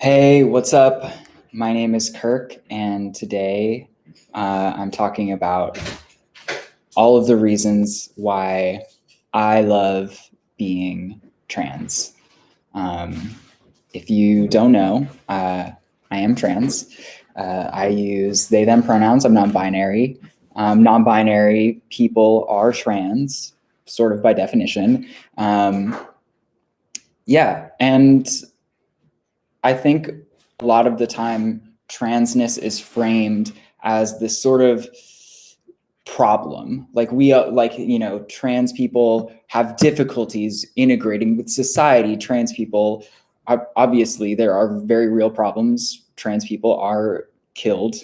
Hey, what's up? My name is Kirk, and today I'm talking about all of the reasons why I love being trans. Um, if you don't know, I am trans. I use they, them pronouns. I'm non binary. Non binary people are trans, sort of by definition. Um, yeah, and I think a lot of the time transness is framed as this sort of problem. Like trans people have difficulties integrating with society. Trans people, obviously, there are very real problems. Trans people are killed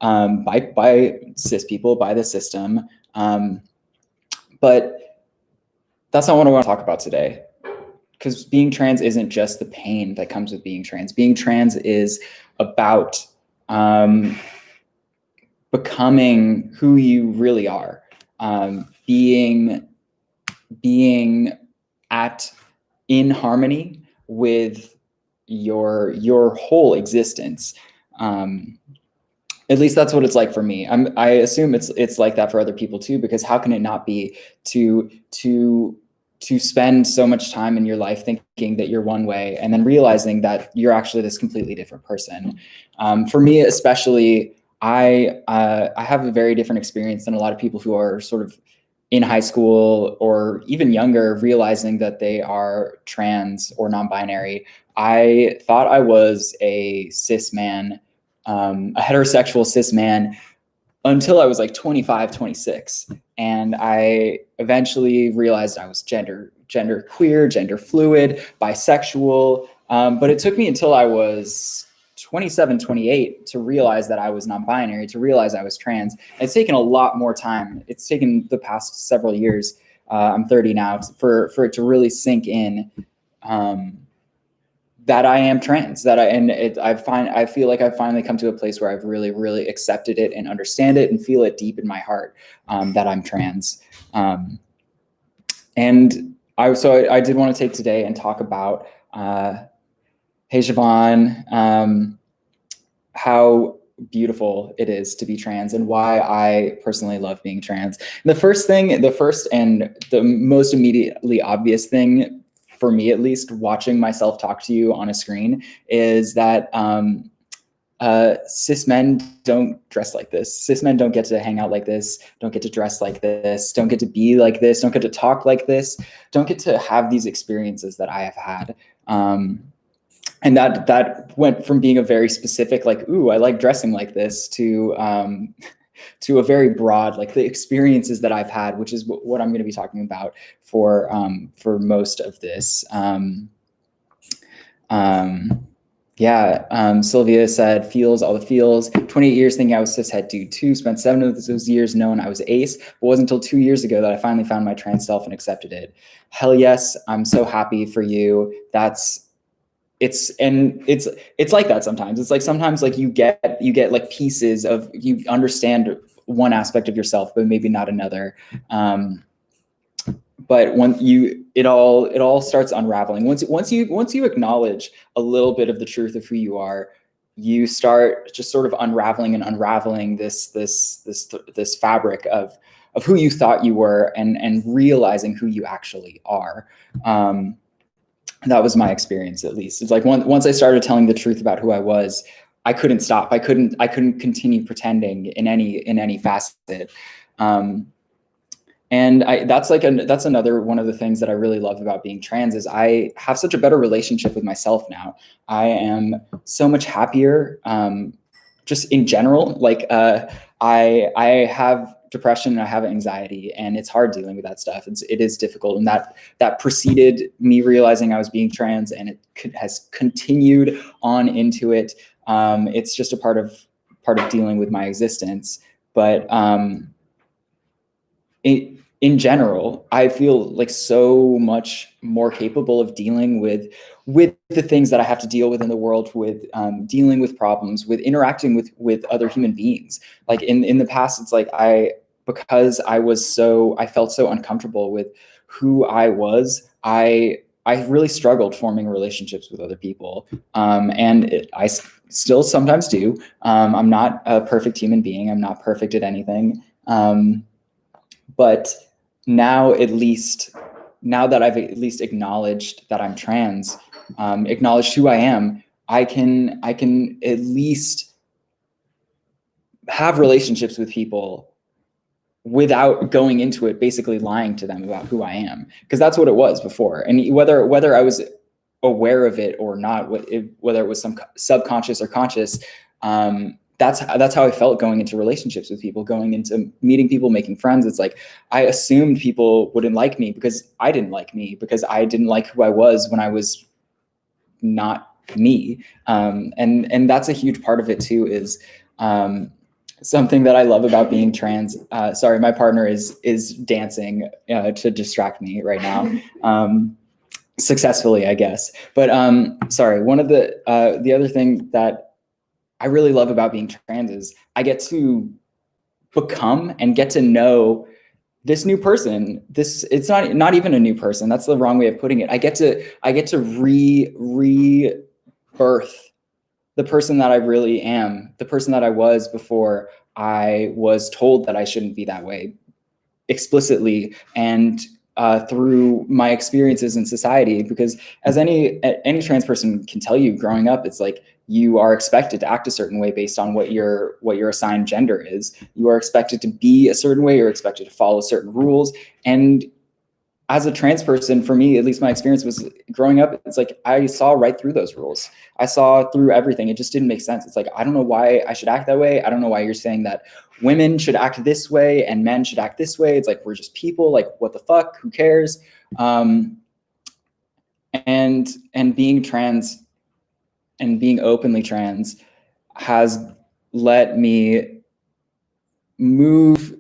by cis people, by the system. But that's not what I want to talk about today, because being trans isn't just the pain that comes with being trans. Being trans is about becoming who you really are, being in harmony with your whole existence. At least that's what it's like for me. I assume it's like that for other people too, because how can it not be to spend so much time in your life thinking that you're one way and then realizing that you're actually this completely different person. For me, especially, I have a very different experience than a lot of people who are sort of in high school or even younger, realizing that they are trans or non-binary. I thought I was a cis man, a heterosexual cis man, until I was like 25, 26. And I eventually realized I was gender queer, gender fluid, bisexual. But it took me until I was 27, 28 to realize that I was non-binary, to realize I was trans. And it's taken a lot more time. It's taken the past several years. I'm 30 now, for it to really sink in. That I am trans, I feel like I've finally come to a place where I've really, really accepted it and understand it and feel it deep in my heart, that I'm trans. And I did want to take today and talk about, hey, Siobhan, how beautiful it is to be trans and why I personally love being trans. And the first and the most immediately obvious thing, for me at least, watching myself talk to you on a screen, is that cis men don't dress like this. Cis men don't get to hang out like this, don't get to dress like this, don't get to be like this, don't get to talk like this, don't get to have these experiences that I have had. And that went from being a very specific, like, ooh, I like dressing like this, to a very broad, like, the experiences that I've had, which is what I'm going to be talking about for most of this. Sylvia said, feels, all the feels. 28 years thinking I was cishet dude too. Spent 7 of those years knowing I was ace. But it wasn't until 2 years ago that I finally found my trans self and accepted it. Hell yes, I'm so happy for you. It's like that sometimes. It's like sometimes, like, you get like pieces of, you understand one aspect of yourself, but maybe not another. But when it all starts unraveling. Once you acknowledge a little bit of the truth of who you are, you start just sort of unraveling this fabric of who you thought you were, and realizing who you actually are. That was my experience, at least. It's like once I started telling the truth about who I was, I couldn't stop. I couldn't continue pretending in any facet. And that's another one of the things that I really love about being trans, is I have such a better relationship with myself now. I am so much happier, just in general. Like, I have depression and I have anxiety, and it's hard dealing with that stuff. It is difficult, and that preceded me realizing I was being trans, and it has continued on into it. It's just a part of dealing with my existence. But in general, I feel like so much more capable of dealing with the things that I have to deal with in the world, with dealing with problems, with interacting with other human beings. Like, in the past, it's like because I felt so uncomfortable with who I was, I I really struggled forming relationships with other people. And I still sometimes do. I'm not a perfect human being. I'm not perfect at anything. But now, at least, now that I've at least acknowledged that I'm trans, acknowledged who I am, I can at least have relationships with people without going into it basically lying to them about who I am, because that's what it was before. And whether I was aware of it or not, whether it was some subconscious or conscious, that's how I felt going into relationships with people, going into meeting people, making friends. It's like I assumed people wouldn't like me because I didn't like me, because I didn't like who I was when I was not me. And that's a huge part of it too, is something that I love about being trans. Sorry, my partner is dancing to distract me right now, successfully, I guess. But sorry, one of the other thing that I really love about being trans is I get to become and get to know this new person. It's not even a new person. That's the wrong way of putting it. I get to rebirth the person that I really am, the person that I was before I was told that I shouldn't be that way explicitly, and through my experiences in society. Because as any trans person can tell you, growing up, it's like you are expected to act a certain way based on what your assigned gender is. You are expected to be a certain way. You're expected to follow certain rules. And as a trans person, for me, at least my experience was growing up, it's like I saw right through those rules. I saw through everything. It just didn't make sense. It's like, I don't know why I should act that way. I don't know why you're saying that women should act this way and men should act this way. It's like, we're just people. Like, what the fuck? Who cares? And being trans and being openly trans has let me move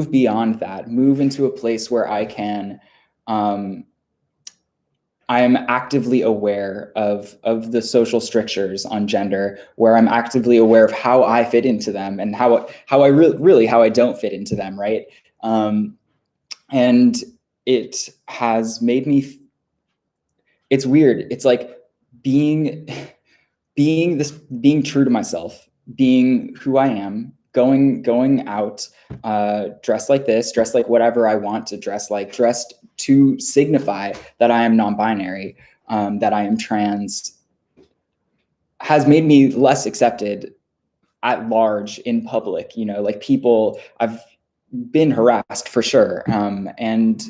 beyond that, move into a place where I can, I am actively aware of the social strictures on gender, where I'm actively aware of how I fit into them and how I really how I don't fit into them, right? And it has made me. It's weird. It's like being true to myself, being who I am, going out, dressed like this, dressed like whatever I want to dress like, dressed to signify that I am non-binary, that I am trans, has made me less accepted at large in public. You know, like people, I've been harassed for sure, and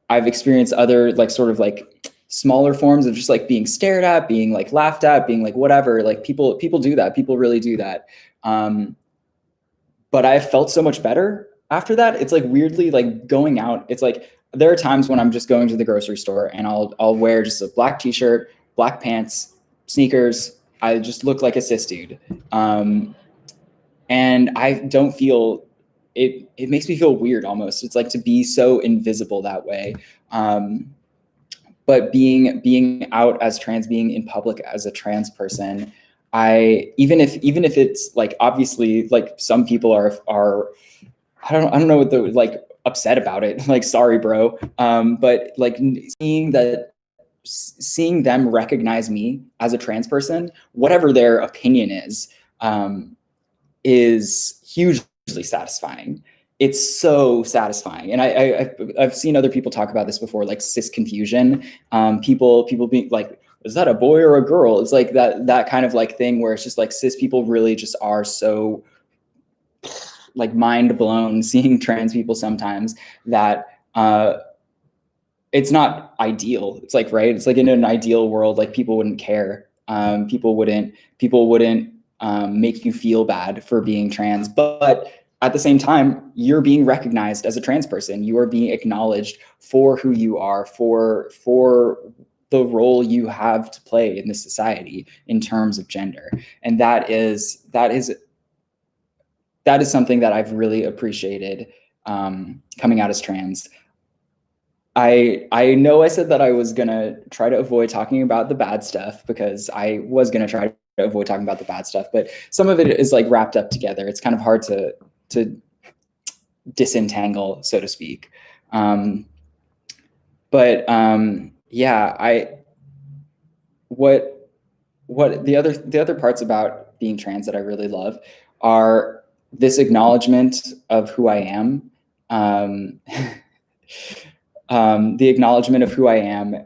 I've experienced other like sort of like smaller forms of just like being stared at, being like laughed at, being like whatever. Like people do that. People really do that. But I felt so much better after that. It's like weirdly like going out. It's like there are times when I'm just going to the grocery store and I'll wear just a black t-shirt, black pants, sneakers. I just look like a cis dude. And I don't feel it. It makes me feel weird almost. It's like to be so invisible that way. But being out as trans, being in public as a trans person, even if it's like obviously like some people are I don't know what the like upset about it, like sorry bro, but like seeing them recognize me as a trans person, whatever their opinion is hugely satisfying. It's so satisfying. And I've seen other people talk about this before, like cis confusion. People being like, is that a boy or a girl? It's like that kind of like thing where it's just like cis people really just are so like mind blown seeing trans people sometimes that it's not ideal. It's like, right. It's like in an ideal world, like people wouldn't care. People wouldn't make you feel bad for being trans, but at the same time, you're being recognized as a trans person. You are being acknowledged for who you are, for the role you have to play in this society in terms of gender. And that is something that I've really appreciated coming out as trans. I know I said that I was gonna try to avoid talking about the bad stuff, because I was gonna try to avoid talking about the bad stuff, but some of it is like wrapped up together. It's kind of hard to disentangle, so to speak. But yeah, what the other parts about being trans that I really love are this acknowledgement of who I am. Um, the acknowledgement of who I am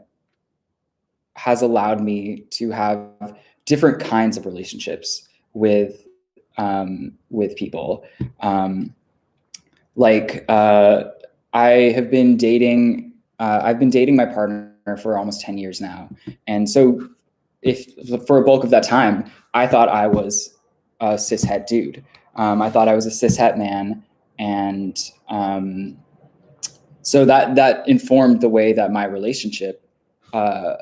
has allowed me to have different kinds of relationships with people. Um, like I have been dating. I've been dating my partner for almost 10 years now, and so if for a bulk of that time, I thought I was a cishet dude. I thought I was a cishet man, and so that informed the way that my relationship uh,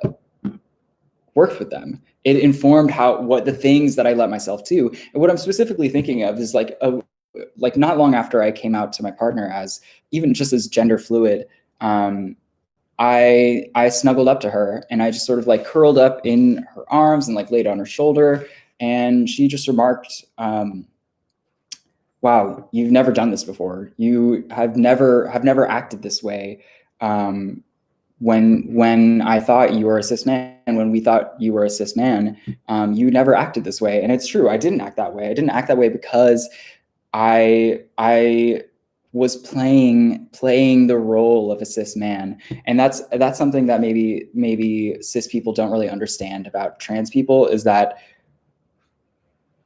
worked with them. It informed what the things that I let myself do. And what I'm specifically thinking of is like not long after I came out to my partner as even just as gender fluid, I snuggled up to her and I just sort of like curled up in her arms and like laid on her shoulder, and she just remarked, "Wow, you've never done this before. You have never acted this way. Um, when I thought you were a cis man, when we thought you were a cis man, you never acted this way." And it's true, I didn't act that way. I didn't act that way because I was playing the role of a cis man, and that's something that maybe cis people don't really understand about trans people, is that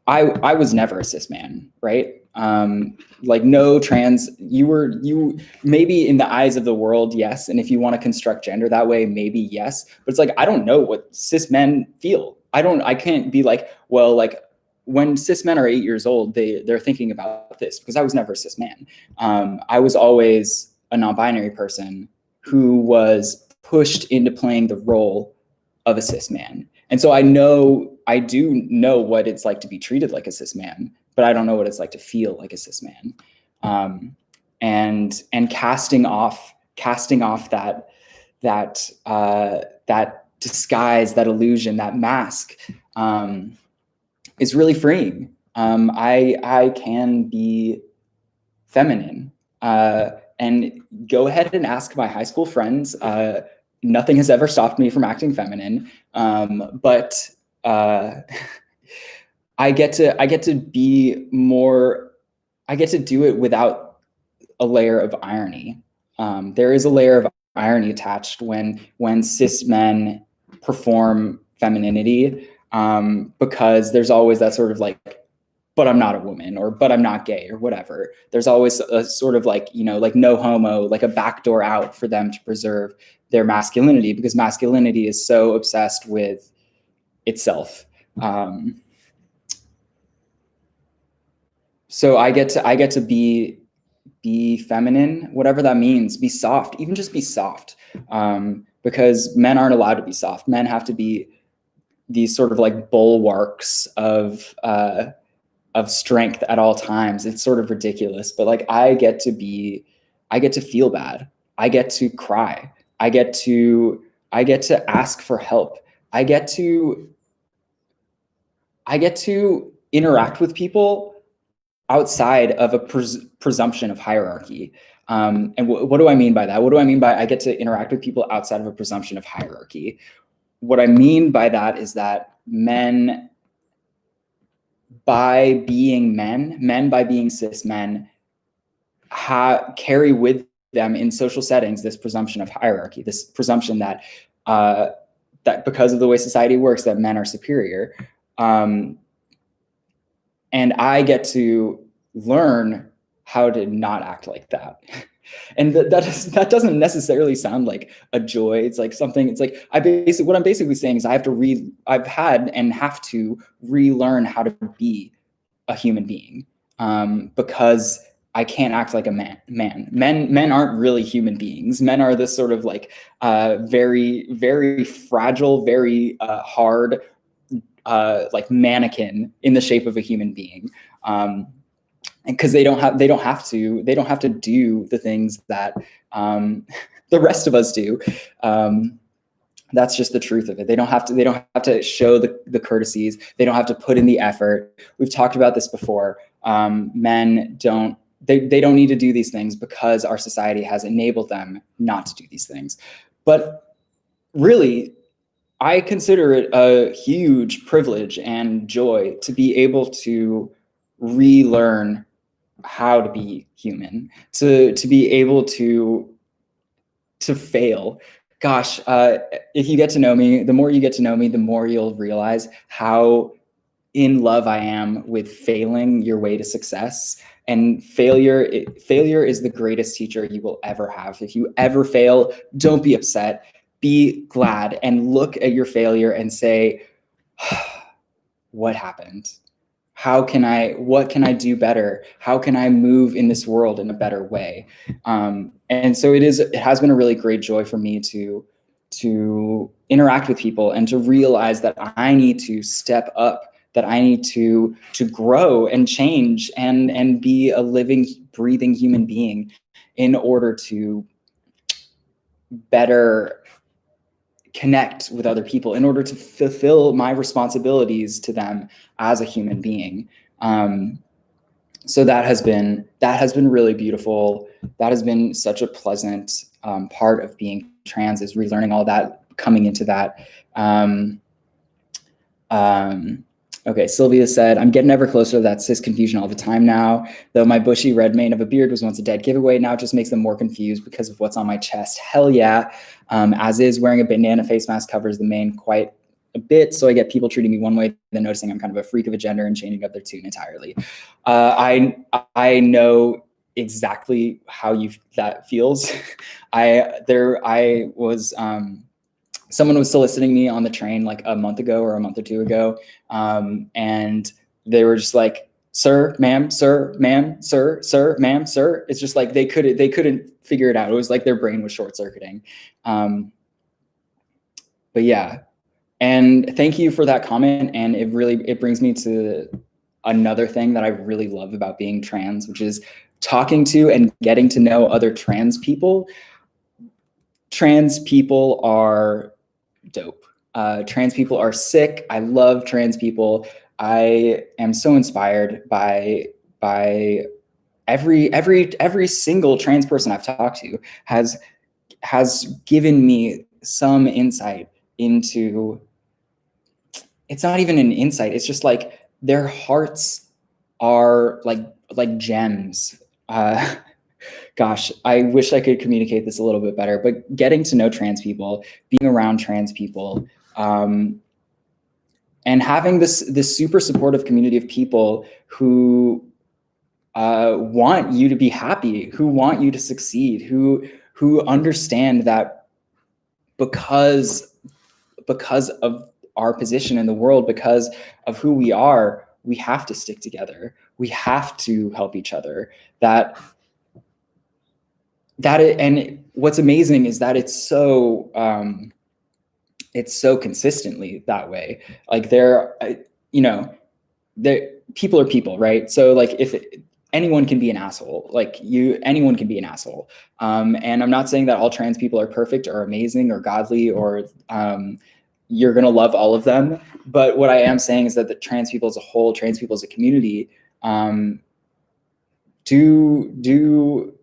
I was never a cis man, right? Like no trans, you maybe in the eyes of the world, yes. And if you want to construct gender that way, maybe yes. But it's like, I don't know what cis men feel. I can't be like, well, like when cis men are 8 years old, they're thinking about this, because I was never a cis man. I was always a non-binary person who was pushed into playing the role of a cis man. And so I do know what it's like to be treated like a cis man, but I don't know what it's like to feel like a cis man. And casting off that disguise, that illusion, that mask, is really freeing. I can be feminine. And go ahead and ask my high school friends. Nothing has ever stopped me from acting feminine, but I get to be more. I get to do it without a layer of irony. There is a layer of irony attached when cis men perform femininity, because there's always that sort of like, but I'm not a woman, or but I'm not gay, or whatever. There's always a sort of like, like no homo, like a backdoor out for them to preserve their masculinity, because masculinity is so obsessed with itself. So I get to be feminine, whatever that means. Be soft, even just be soft, because men aren't allowed to be soft. Men have to be these sort of like bulwarks of strength at all times. It's sort of ridiculous, but like I get to feel bad. I get to cry. I get to ask for help. I get to interact with people outside of a presumption of hierarchy. And what do I mean by that? What do I mean by I get to interact with people outside of a presumption of hierarchy? What I mean by that is that men, by being men by being cis men, carry with them in social settings this presumption of hierarchy, this presumption that that because of the way society works, that men are superior. And I get to learn how to not act like that. And that doesn't necessarily sound like a joy. It's like something. It's like what I'm basically saying is I've had and have to relearn how to be a human being, because I can't act like a man. Men aren't really human beings. Men are this sort of like very, very fragile, very hard, like mannequin in the shape of a human being. And because they don't have to do the things that the rest of us do. That's just the truth of it. They don't have to show the courtesies. They don't have to put in the effort. We've talked about this before. Men don't need to do these things because our society has enabled them not to do these things. But really, I consider it a huge privilege and joy to be able to relearn how to be human, to be able to fail. Gosh, if you get to know me, the more you get to know me, the more you'll realize how in love I am with failing your way to success. And failure is the greatest teacher you will ever have. If you ever fail, don't be upset. Be glad and look at your failure and say, what happened? What can I do better? How can I move in this world in a better way? And so it has been a really great joy for me to interact with people and to realize that I need to step up, that I need to grow and change and be a living, breathing human being in order to better connect with other people, in order to fulfill my responsibilities to them as a human being. So that has been really beautiful. That has been such a pleasant part of being trans, is relearning all that, coming into that. Okay, Sylvia said, I'm getting ever closer to that cis confusion all the time now. Though my bushy red mane of a beard was once a dead giveaway, now it just makes them more confused because of what's on my chest. Hell yeah. As is, wearing a bandana face mask covers the mane quite a bit, so I get people treating me one way, then noticing I'm kind of a freak of a gender and changing up their tune entirely. I know exactly how that feels. Someone was soliciting me on the train like a month ago or a month or two ago, and they were just like, "Sir, ma'am, sir, ma'am, sir, sir, ma'am, sir." It's just like they couldn't figure it out. It was like their brain was short circuiting. But yeah, and thank you for that comment. And it brings me to another thing that I really love about being trans, which is talking to and getting to know other trans people. Trans people are dope. Trans people are sick. I love trans people. I am so inspired by every single trans person I've talked to has given me some insight into, it's not even an insight, it's just like their hearts are like gems. Gosh, I wish I could communicate this a little bit better, but getting to know trans people, being around trans people, and having this super supportive community of people who want you to be happy, who want you to succeed, who understand that because of our position in the world, because of who we are, we have to stick together. We have to help each other. And what's amazing is that it's so consistently that way. Like people are people, right? So like if anyone can be an asshole, anyone can be an asshole. And I'm not saying that all trans people are perfect or amazing or godly or you're going to love all of them. But what I am saying is that the trans people as a whole, trans people as a community, do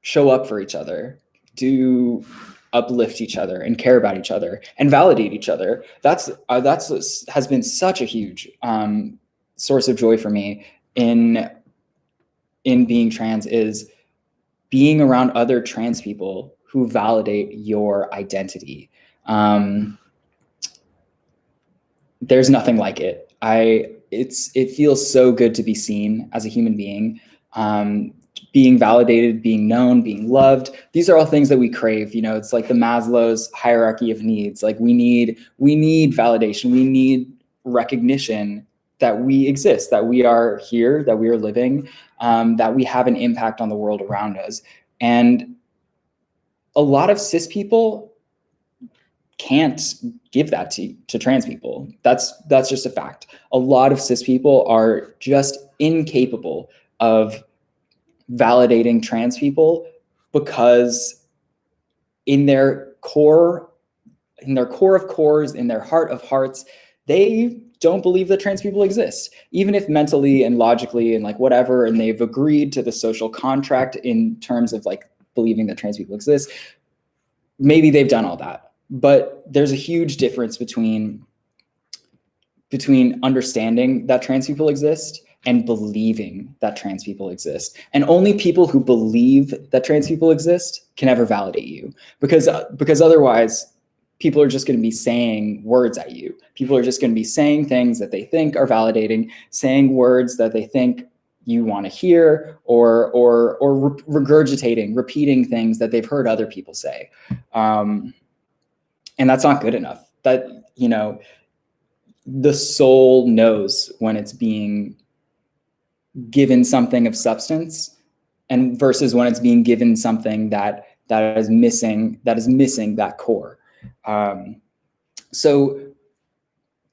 show up for each other, do uplift each other and care about each other and validate each other. That's has been such a huge source of joy for me in being trans, is being around other trans people who validate your identity. There's nothing like it. It feels so good to be seen as a human being. Being validated, being known, being loved. These are all things that we crave. It's like the Maslow's hierarchy of needs. Like we need validation. We need recognition that we exist, that we are here, that we are living, that we have an impact on the world around us. And a lot of cis people can't give that to trans people. That's just a fact. A lot of cis people are just incapable of validating trans people because in their core of cores, in their heart of hearts, they don't believe that trans people exist, even if mentally and logically and like whatever, and they've agreed to the social contract in terms of like believing that trans people exist. Maybe they've done all that, But there's a huge difference between understanding that trans people exist and believing that trans people exist. And only people who believe that trans people exist can ever validate you, because otherwise people are just going to be saying words at you. People are just going to be saying things that they think are validating, saying words that they think you want to hear, or regurgitating, repeating things that they've heard other people say. And that's not good enough. That, you know, the soul knows when it's being given something of substance, and versus when it's being given something that is missing that core. So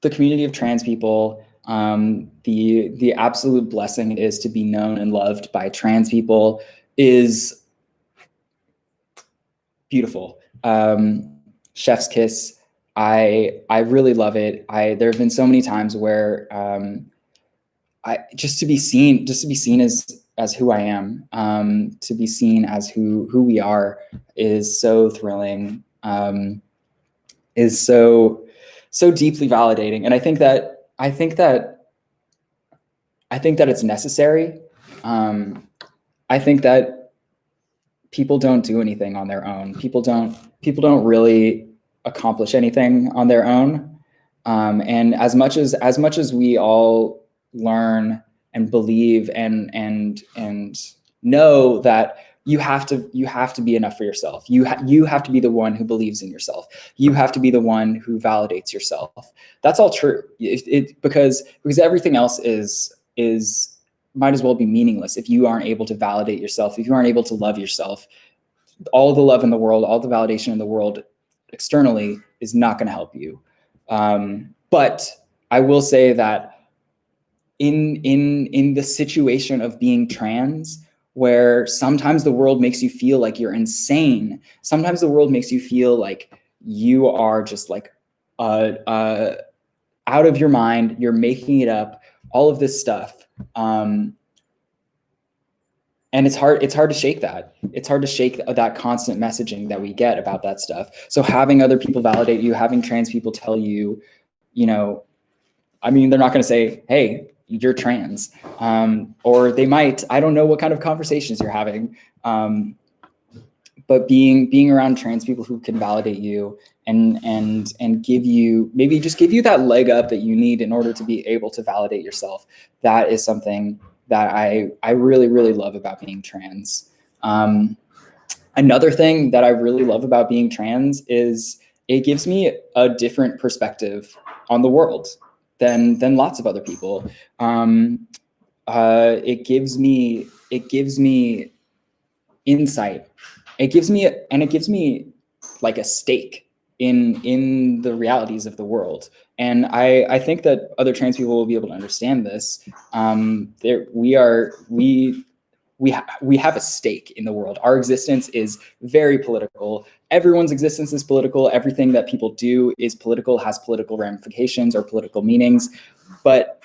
the community of trans people, the absolute blessing it is to be known and loved by trans people is beautiful. Chef's kiss. I really love it. There have been so many times where just to be seen as who I am, to be seen as who we are, is so thrilling, is so deeply validating. And I think that it's necessary. I think that people don't do anything on their own. People don't really accomplish anything on their own. And as much as we all learn and believe and know that you have to be enough for yourself. You have to be the one who believes in yourself. You have to be the one who validates yourself. That's all true. Because everything else is might as well be meaningless if you aren't able to validate yourself, if you aren't able to love yourself. All the love in the world, all the validation in the world externally is not going to help you. But I will say that in the situation of being trans, where sometimes the world makes you feel like you're insane, sometimes the world makes you feel like you are just like out of your mind, you're making it up, all of this stuff. And it's hard to shake that. It's hard to shake that constant messaging that we get about that stuff. So having other people validate you, having trans people tell you, you know, I mean, they're not going to say, hey, you're trans. Or they might. I don't know what kind of conversations you're having. But being around trans people who can validate you and give you, maybe just give you that leg up that you need in order to be able to validate yourself, that is something that I really, really love about being trans. Another thing that I really love about being trans is it gives me a different perspective on the world than lots of other people. It gives me insight. It gives me like a stake in the realities of the world. And I think that other trans people will be able to understand this. We have a stake in the world. Our existence is very political. Everyone's existence is political. Everything that people do is political, has political ramifications or political meanings. But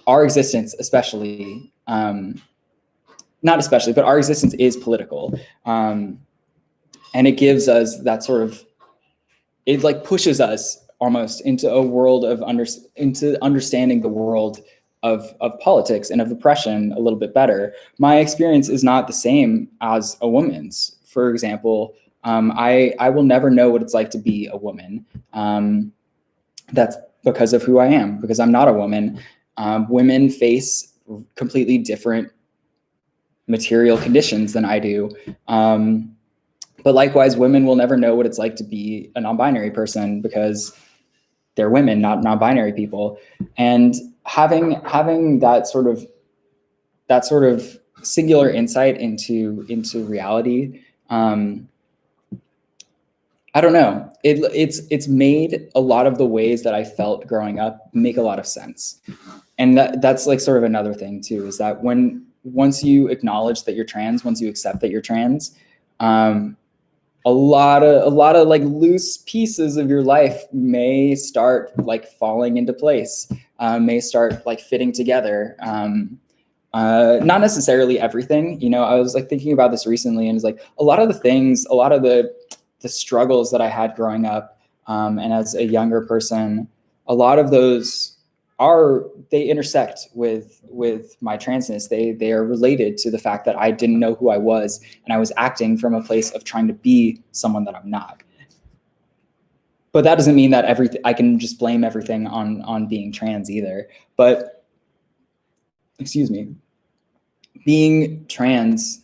our existence, especially, not especially, but our existence is political. And it gives us that sort of, it like pushes us almost into a world of into understanding the world of politics and of oppression a little bit better. My experience is not the same as a woman's. For example, I will never know what it's like to be a woman. That's because of who I am, because I'm not a woman. Women face completely different material conditions than I do. But likewise, women will never know what it's like to be a non-binary person because they're women, not non-binary people. And having that sort of singular insight into reality, I don't know. It's made a lot of the ways that I felt growing up make a lot of sense. And that's like sort of another thing too, is that once you acknowledge that you're trans, once you accept that you're trans, a lot of like loose pieces of your life may start like falling into place, may start like fitting together. Not necessarily everything, you know. I was like thinking about this recently, and it's like a lot of the the struggles that I had growing up, and as a younger person, a lot of those they intersect with my transness. They are related to the fact that I didn't know who I was, and I was acting from a place of trying to be someone that I'm not. But that doesn't mean that I can just blame everything on being trans either. But excuse me, being trans,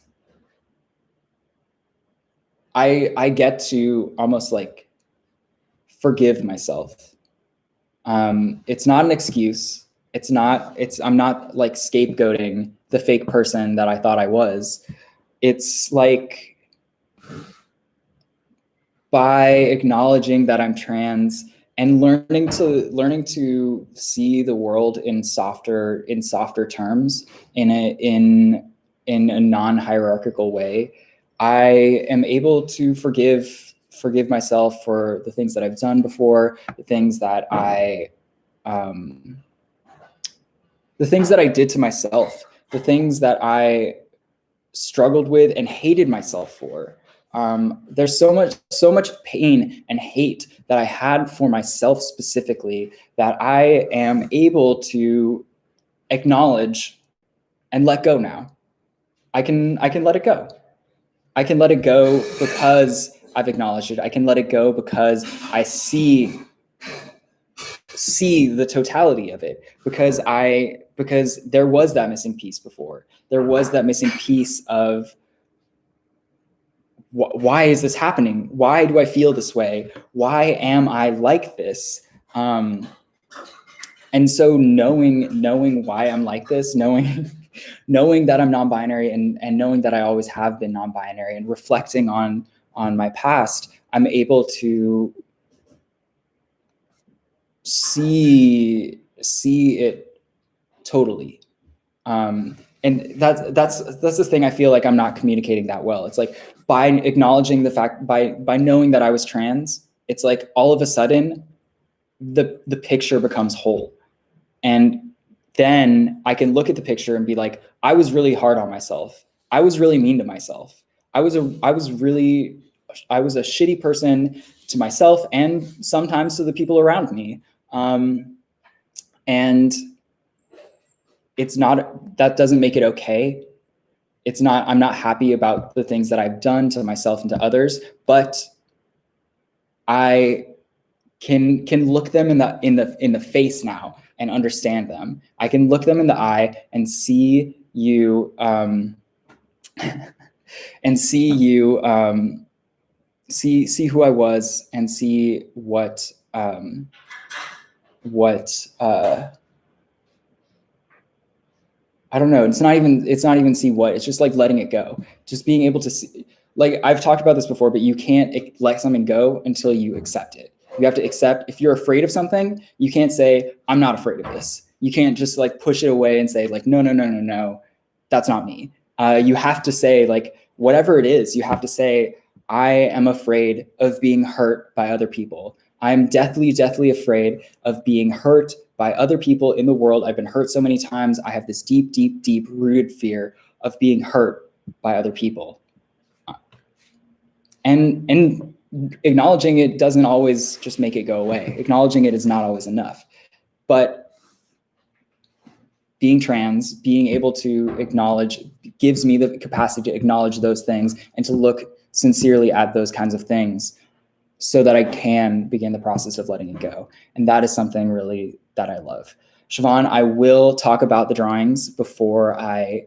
I get to almost like forgive myself. It's not an excuse. I'm not like scapegoating the fake person that I thought I was. It's like, by acknowledging that I'm trans and learning to see the world in softer terms, in a non-hierarchical way, I am able to forgive myself for the things that I've done before, the things that I did to myself, the things that I struggled with and hated myself for. There's so much pain and hate that I had for myself specifically that I am able to acknowledge and let go now. I can let it go. I can let it go because I've acknowledged it. I can let it go because I see the totality of it, because there was that missing piece before. There was that missing piece of, why is this happening? Why do I feel this way? Why am I like this? And so knowing why I'm like this, knowing that I'm non-binary, and knowing that I always have been non-binary, and reflecting on my past, I'm able to see it totally. And that's the thing I feel like I'm not communicating that well. It's like, by acknowledging the fact, by knowing that I was trans, it's like all of a sudden the picture becomes whole. And then I can look at the picture and be like, I was really hard on myself. I was really mean to myself. I was a shitty person to myself, and sometimes to the people around me. And that doesn't make it okay. I'm not happy about the things that I've done to myself and to others, but I can look them in the face now and understand them. I can look them in the eye and see you, see who I was, and see what I don't know. It's not even see what. It's just like letting it go. Just being able to see. Like, I've talked about this before, but you can't let something go until you accept it. You have to accept. If you're afraid of something, you can't say, I'm not afraid of this. You can't just like push it away and say like, no, that's not me. You have to say, like, whatever it is, you have to say, I am afraid of being hurt by other people. I'm deathly afraid of being hurt by other people in the world. I've been hurt so many times. I have this deep rooted fear of being hurt by other people. And acknowledging it doesn't always just make it go away. Acknowledging it is not always enough. But being trans, being able to acknowledge, gives me the capacity to acknowledge those things and to look sincerely at those kinds of things, so that I can begin the process of letting it go. And that is something really that I love. Siobhan, I will talk about the drawings before I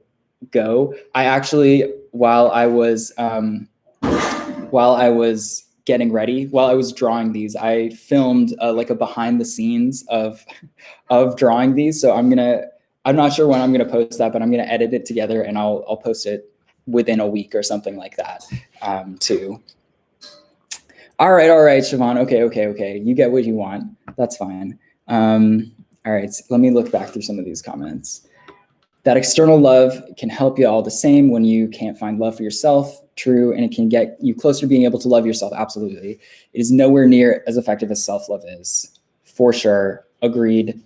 go. I actually, while I was getting ready, while I was drawing these, I filmed like a behind the scenes of drawing these. So I'm not sure when I'm gonna post that, but I'm gonna edit it together, and I'll post it within a week or something like that, too. All right, Siobhan. Okay. You get what you want. That's fine. All right, so let me look back through some of these comments. That external love can help you all the same when you can't find love for yourself. True, and it can get you closer to being able to love yourself. Absolutely. It is nowhere near as effective as self-love is. For sure. Agreed.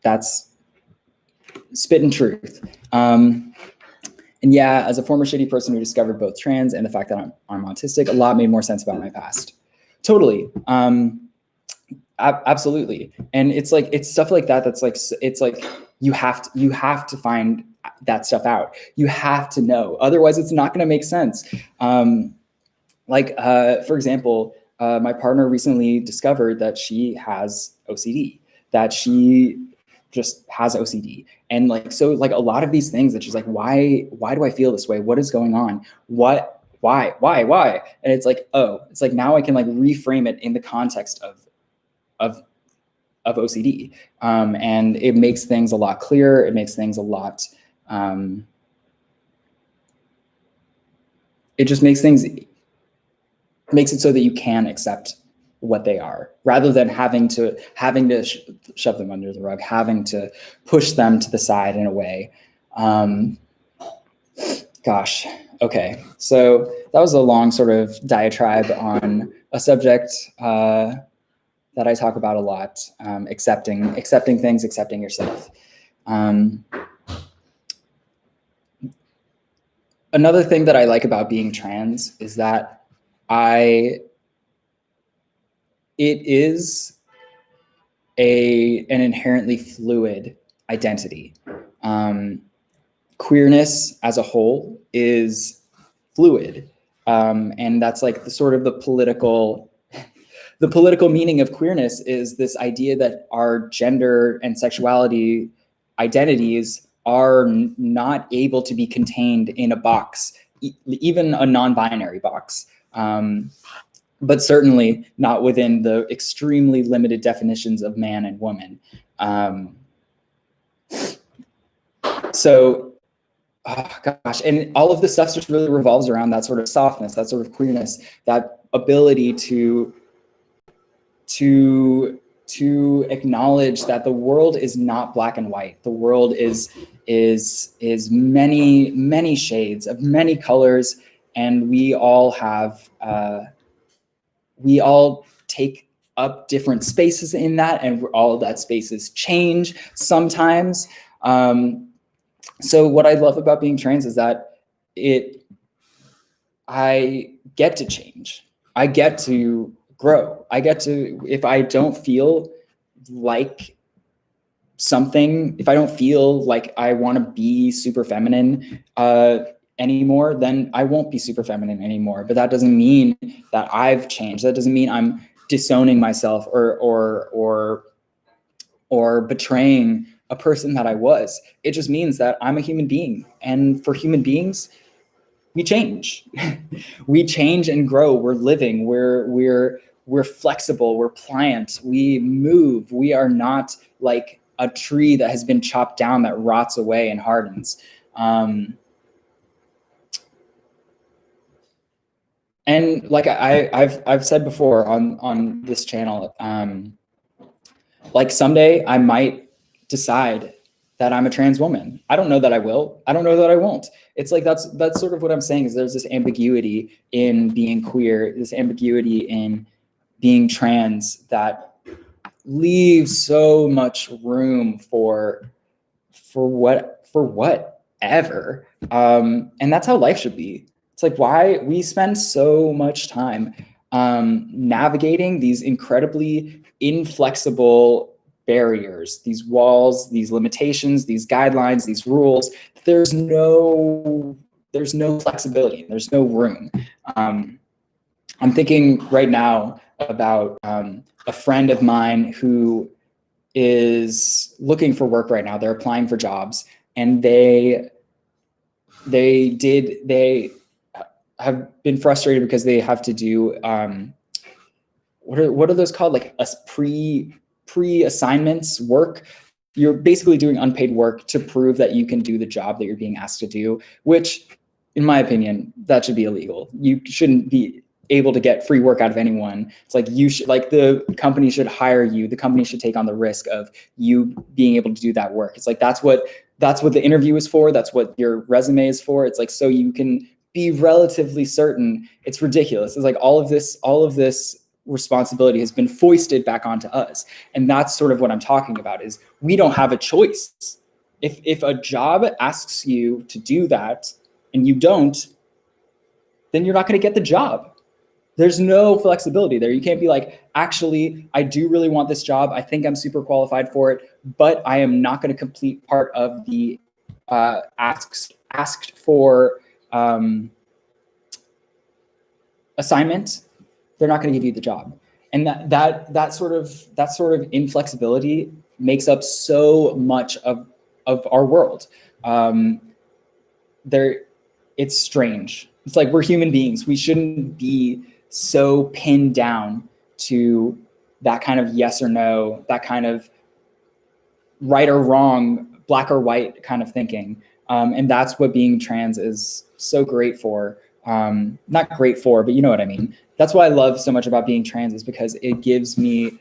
That's spitting truth. And And yeah, as a former shitty person who discovered both trans and the fact that I'm autistic, a lot made more sense about my past. Totally. Absolutely. And it's like, it's stuff like that. That's like, it's like, you have to find that stuff out. You have to know, otherwise it's not going to make sense. For example, my partner recently discovered that she has OCD, that she just has OCD. And like, so like a lot of these things that she's like, why do I feel this way? What is going on? Why? And it's like, oh, it's like, now I can like reframe it in the context of OCD. And it makes things a lot clearer. It makes things a lot, it just makes it so that you can accept what they are, rather than having to shove them under the rug, having to push them to the side in a way. Gosh. Okay. So that was a long sort of diatribe on a subject that I talk about a lot, accepting things, accepting yourself. Another thing that I like about being trans is that it is an inherently fluid identity. Queerness as a whole is fluid. And that's like the sort of the political meaning of queerness is this idea that our gender and sexuality identities are not able to be contained in a box, even a non-binary box. But certainly not within the extremely limited definitions of man and woman. Gosh, and all of this stuff just really revolves around that sort of softness, that sort of queerness, that ability to acknowledge that the world is not black and white. The world is many, many shades of many colors, and we all have we all take up different spaces in that, and all of that spaces change sometimes. So what I love about being trans is that I get to change. I get to grow. I get to, if I don't feel like something, if I don't feel like I want to be super feminine anymore, then I won't be super feminine anymore. But that doesn't mean that I've changed. That doesn't mean I'm disowning myself or betraying a person that I was. It just means that I'm a human being. And for human beings, we change. We change and grow. We're living. We're flexible. We're pliant. We move. We are not like a tree that has been chopped down that rots away and hardens. And like I've said before on this channel, like someday I might decide that I'm a trans woman. I don't know that I will. I don't know that I won't. It's like that's sort of what I'm saying, is there's this ambiguity in being queer, this ambiguity in being trans that leaves so much room for whatever. And that's how life should be. It's like why we spend so much time navigating these incredibly inflexible barriers, these walls, these limitations, these guidelines, these rules. There's no flexibility. There's no room. I'm thinking right now about a friend of mine who is looking for work right now. They're applying for jobs, and they have been frustrated because they have to do what are those called? Like a pre-assignments work. You're basically doing unpaid work to prove that you can do the job that you're being asked to do, which in my opinion, that should be illegal. You shouldn't be able to get free work out of anyone. It's like the company should hire you. The company should take on the risk of you being able to do that work. It's like, that's what the interview is for. That's what your resume is for. It's like, so you can be relatively certain. It's ridiculous. It's like all of this responsibility has been foisted back onto us. And that's sort of what I'm talking about, is we don't have a choice. If a job asks you to do that, and you don't, then you're not going to get the job. There's no flexibility there. You can't be like, actually, I do really want this job. I think I'm super qualified for it, but I am not going to complete part of the asked for assignment. They're not going to give you the job. And that sort of inflexibility makes up so much of our world. It's strange. It's like we're human beings. We shouldn't be so pinned down to that kind of yes or no, that kind of right or wrong, black or white kind of thinking. And that's what being trans is so great for. Not great for, but you know what I mean. That's what I love so much about being trans, is because it gives me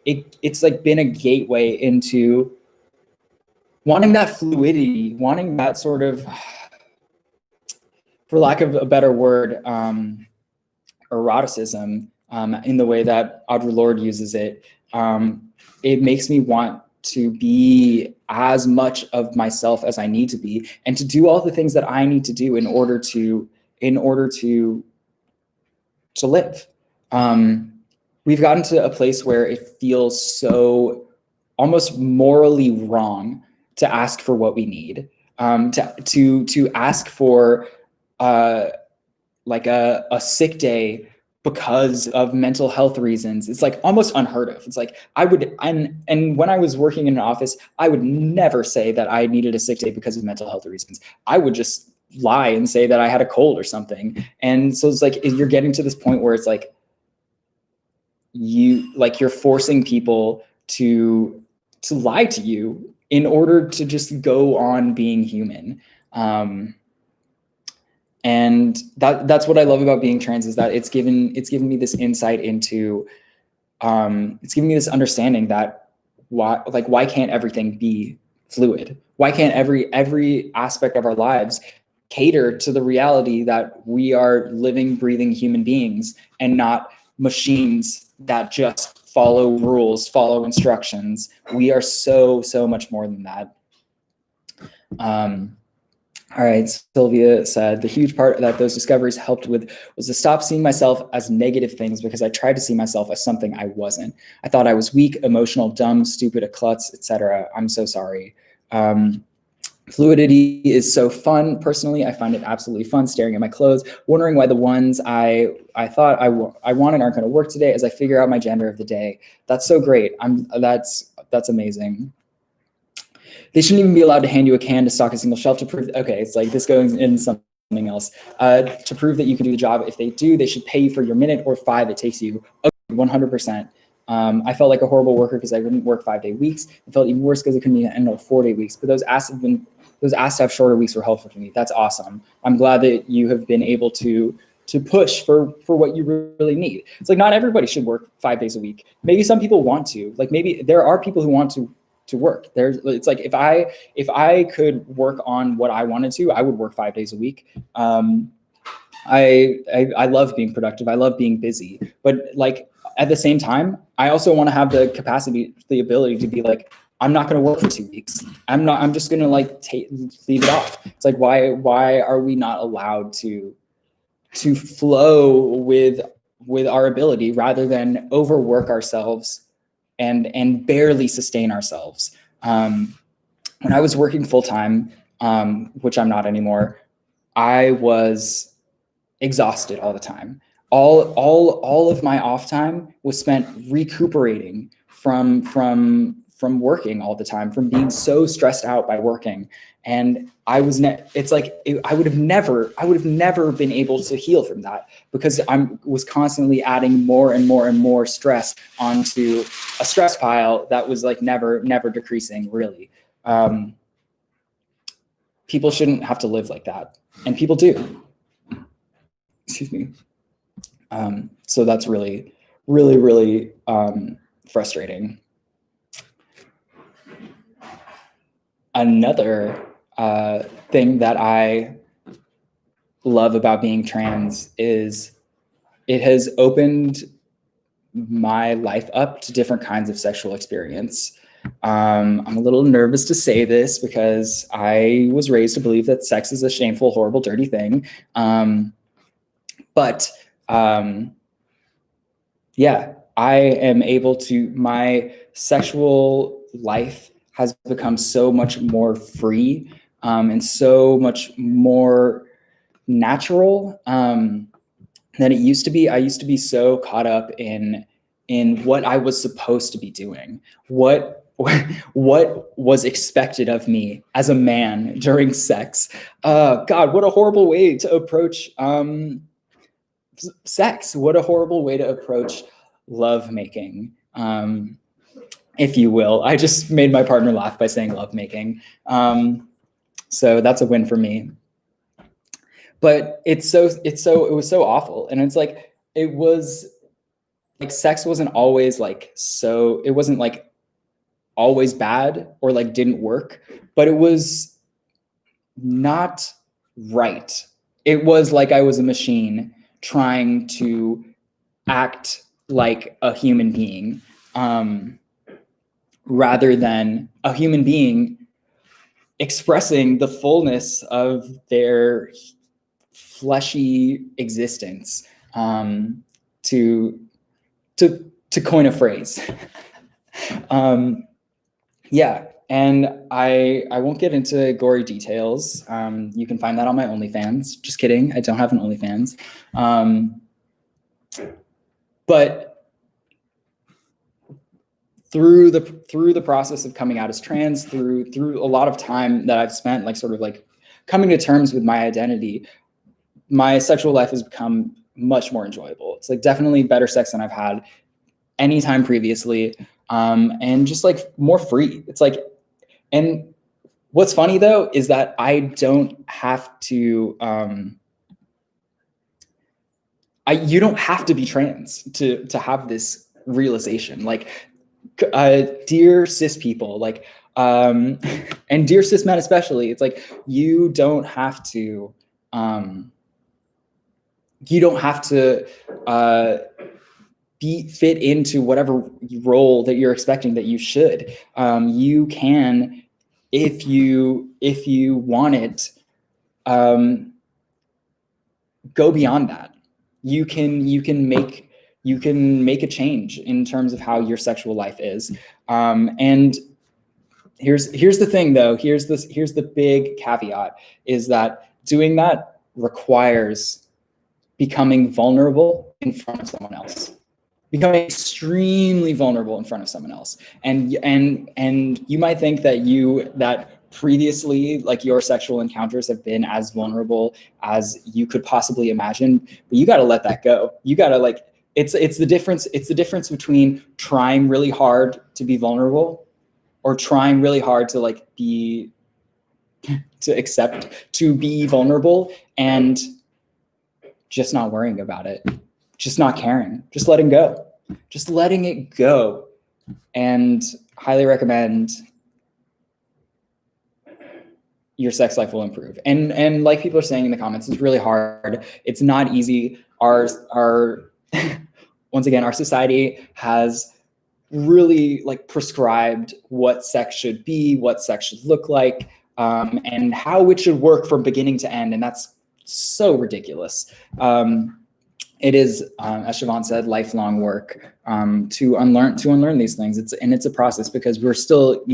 it's like been a gateway into wanting that fluidity, wanting that sort of, for lack of a better word, eroticism, in the way that Audre Lorde uses it. It makes me want to be as much of myself as I need to be, and to do all the things that I need to do in order to live. We've gotten to a place where it feels so almost morally wrong to ask for what we need, to ask for like a sick day because of mental health reasons. It's like almost unheard of. It's like and when I was working in an office, I would never say that I needed a sick day because of mental health reasons. I would just lie and say that I had a cold or something. And so it's like you're getting to this point where it's like you're forcing people to lie to you in order to just go on being human. And that's what I love about being trans, is that it's given me this insight into, it's given me this understanding that why can't everything be fluid? Why can't every aspect of our lives cater to the reality that we are living, breathing human beings and not machines that just follow rules, follow instructions? We are so much more than that. All right, Sylvia said, the huge part that those discoveries helped with was to stop seeing myself as negative things, because I tried to see myself as something I wasn't. I thought I was weak, emotional, dumb, stupid, a klutz, etc. I'm so sorry. Fluidity is so fun. Personally, I find it absolutely fun staring at my clothes, wondering why the ones I thought I wanted aren't going to work today as I figure out my gender of the day. That's so great. That's amazing. They shouldn't even be allowed to hand you a can to stock a single shelf to prove. Okay, it's like this goes in something else. To prove that you can do the job. If they do, they should pay you for your minute or 5 it takes you. Okay, 100%. I felt like a horrible worker because I wouldn't work 5-day weeks. I felt even worse because I couldn't end on 4-day weeks. But those asked to have shorter weeks were helpful to me. That's awesome. I'm glad that you have been able to push for what you really need. It's like not everybody should work 5 days a week. Maybe some people want to. Like maybe there are people who want to work. It's like if I could work on what I wanted to, I would work 5 days a week. I love being productive. I love being busy, but like at the same time, I also want to have the capacity, the ability to be like, I'm not going to work for 2 weeks. I'm just going to like leave it off. It's like, why are we not allowed to flow with our ability rather than overwork ourselves and barely sustain ourselves? When I was working full time, which I'm not anymore, I was exhausted all the time. All of my off time was spent recuperating from working all the time, from being so stressed out by working. And I was I would have never been able to heal from that, because I was constantly adding more and more and more stress onto a stress pile that was like never decreasing, really. People shouldn't have to live like that, and people do. Excuse me. So that's really frustrating. Another thing that I love about being trans is it has opened my life up to different kinds of sexual experience. I'm a little nervous to say this because I was raised to believe that sex is a shameful, horrible, dirty thing. But yeah, I am able to, my sexual life has become so much more free and so much more natural than it used to be. I used to be so caught up in what I was supposed to be doing, what was expected of me as a man during sex. God, what a horrible way to approach sex. What a horrible way to approach love making, if you will. I just made my partner laugh by saying love making. So that's a win for me. But it was so awful. And it's like, it was like, sex wasn't always like, so it wasn't like always bad or like didn't work, but it was not right. It was like I was a machine trying to act like a human being, rather than a human being expressing the fullness of their fleshy existence, to coin a phrase. Yeah, and I won't get into gory details. You can find that on my OnlyFans. Just kidding, I don't have an OnlyFans. But through the process of coming out as trans, through a lot of time that I've spent like sort of like coming to terms with my identity, my sexual life has become much more enjoyable. It's like definitely better sex than I've had anytime previously, and just like more free. It's like, and what's funny though is that I don't have to, you don't have to be trans to have this realization. Like, dear cis people, like, and dear cis men especially, it's like, you don't have to fit into whatever role that you're expecting that you should. You can, if you want it, go beyond that. You can make a change in terms of how your sexual life is. And here's the thing though, here's the big caveat, is that doing that requires becoming vulnerable in front of someone else, becoming extremely vulnerable in front of someone else. And you might think that previously, like, your sexual encounters have been as vulnerable as you could possibly imagine, but you got to let that go. You got to, like, it's the difference between trying really hard to be vulnerable, or trying really hard to like be vulnerable, and just not worrying about it, just not caring, just letting it go. And highly recommend. Your sex life will improve. And like people are saying in the comments, it's really hard. It's not easy. Our once again, our society has really like prescribed what sex should be, what sex should look like, and how it should work from beginning to end. And that's so ridiculous. It is, as Siobhan said, lifelong work, to unlearn these things. It's a process, because we're still,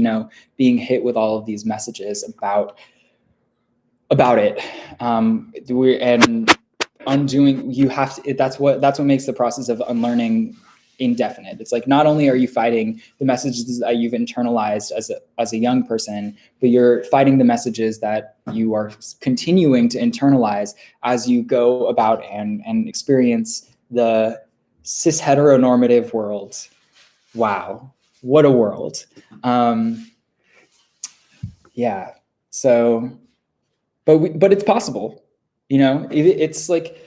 being hit with all of these messages about it. And undoing, you have to, that's what makes the process of unlearning indefinite. It's like, not only are you fighting the messages that you've internalized as a young person, but you're fighting the messages that you are continuing to internalize as you go about and experience the cis heteronormative world. Wow, what a world. Yeah, so but it's possible, it's like,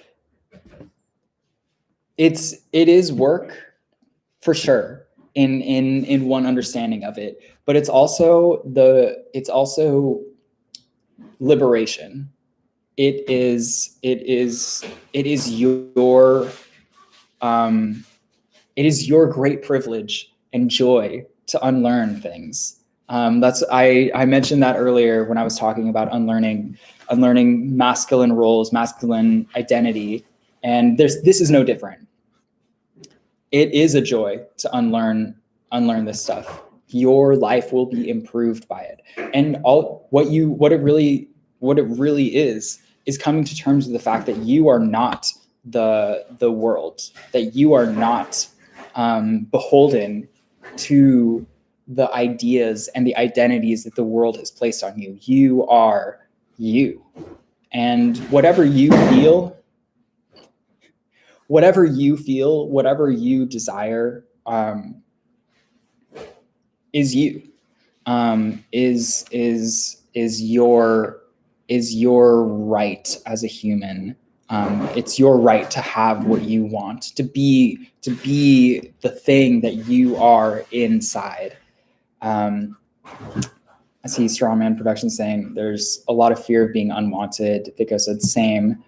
it is work, for sure, in one understanding of it, but it's also liberation. It is your great privilege and joy unlearn things. I mentioned that earlier when I was talking about unlearning masculine roles, masculine identity, and this is no different. It is a joy to unlearn this stuff. Your life will be improved by it, and what it really is coming to terms with the fact that you are not the world, that you are not beholden to the ideas and the identities that the world has placed on you. You are you, and whatever you feel, whatever you desire, is you. Is your right as a human. It's your right to have what you want, to be the thing that you are inside. I see Strongman Production saying there's a lot of fear of being unwanted. Vico said same.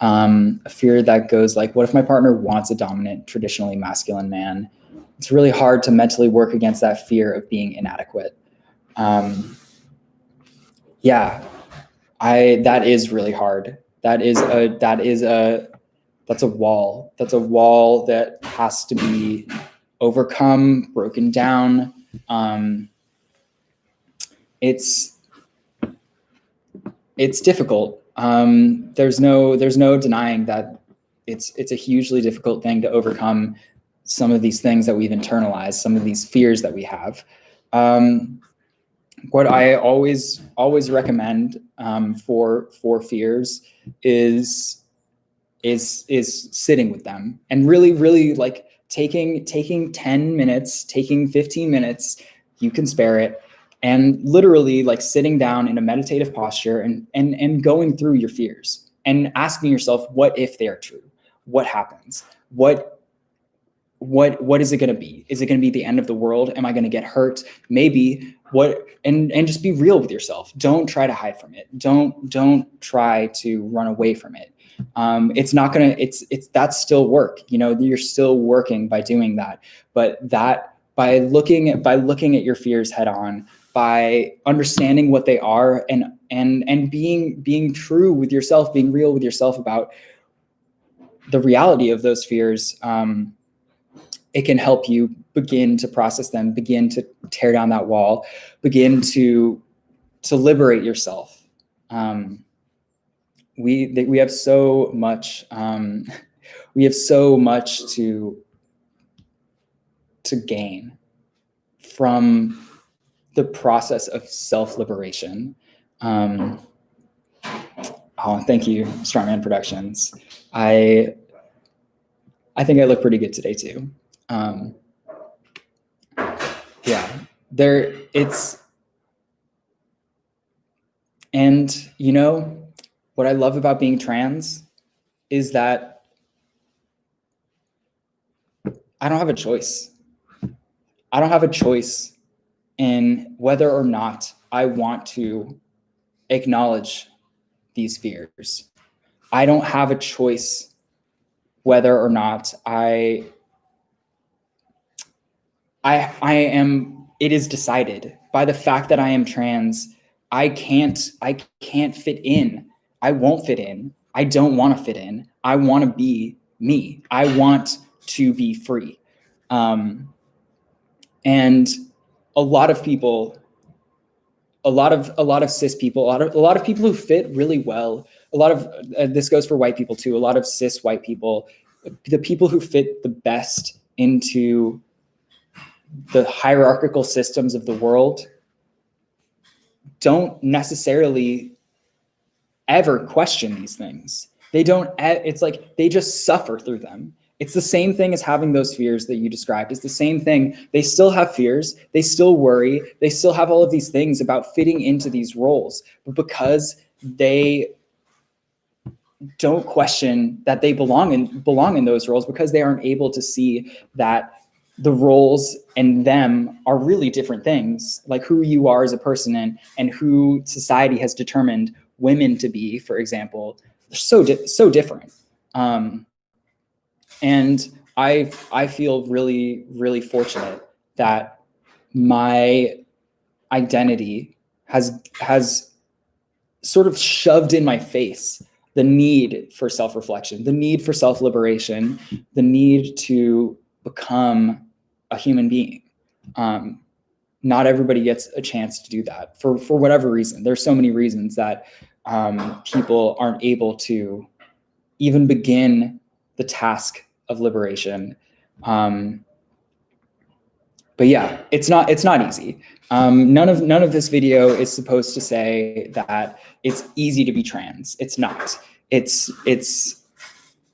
A fear that goes like, what if my partner wants a dominant, traditionally masculine man? It's really hard to mentally work against that fear of being inadequate. That is really hard. That's a wall. That's a wall that has to be overcome, broken down. It's difficult. There's no denying that it's a hugely difficult thing to overcome some of these things that we've internalized, some of these fears that we have. What I always recommend for fears is sitting with them and really like taking 10 minutes, taking 15 minutes, you can spare it, and literally like sitting down in a meditative posture and going through your fears and asking yourself, what if they're true? What happens? What is it going to be? Is it going to be the end of the world? Am I going to get hurt? Maybe. And just be real with yourself. Don't try to hide from it. Don't try to run away from it. That's still work. You're still working by doing that. But that by looking at your fears head on, by understanding what they are and being true with yourself, being real with yourself about the reality of those fears, it can help you begin to process them, begin to tear down that wall, begin to liberate yourself. We have so much to gain from the process of self-liberation. Oh, thank you, Strongman Productions. I think I look pretty good today too. And what I love about being trans is that I don't have a choice. I don't have a choice in whether or not I want to acknowledge these fears. I don't have a choice whether or not I am, it is decided by the fact that I am trans. I can't fit in. I won't fit in. I don't want to fit in. I want to be me. I want to be free. And a lot of people, a lot of cis people, a lot of people who fit really well. A lot of this goes for white people too. A lot of cis white people, the people who fit the best into the hierarchical systems of the world, don't necessarily ever question these things. They don't. It's like they just suffer through them. It's the same thing as having those fears that you described. It's the same thing. They still have fears. They still worry. They still have all of these things about fitting into these roles. But because they don't question that they belong in those roles, because they aren't able to see that the roles and them are really different things, like who you are as a person and who society has determined women to be, for example, they're so different. And I feel really, really fortunate that my identity has sort of shoved in my face the need for self-reflection, the need for self-liberation, the need to become a human being. Not everybody gets a chance to do that for whatever reason. There's so many reasons that people aren't able to even begin the task of liberation. But yeah, it's not easy. None of this video is supposed to say that it's easy to be trans. It's not. It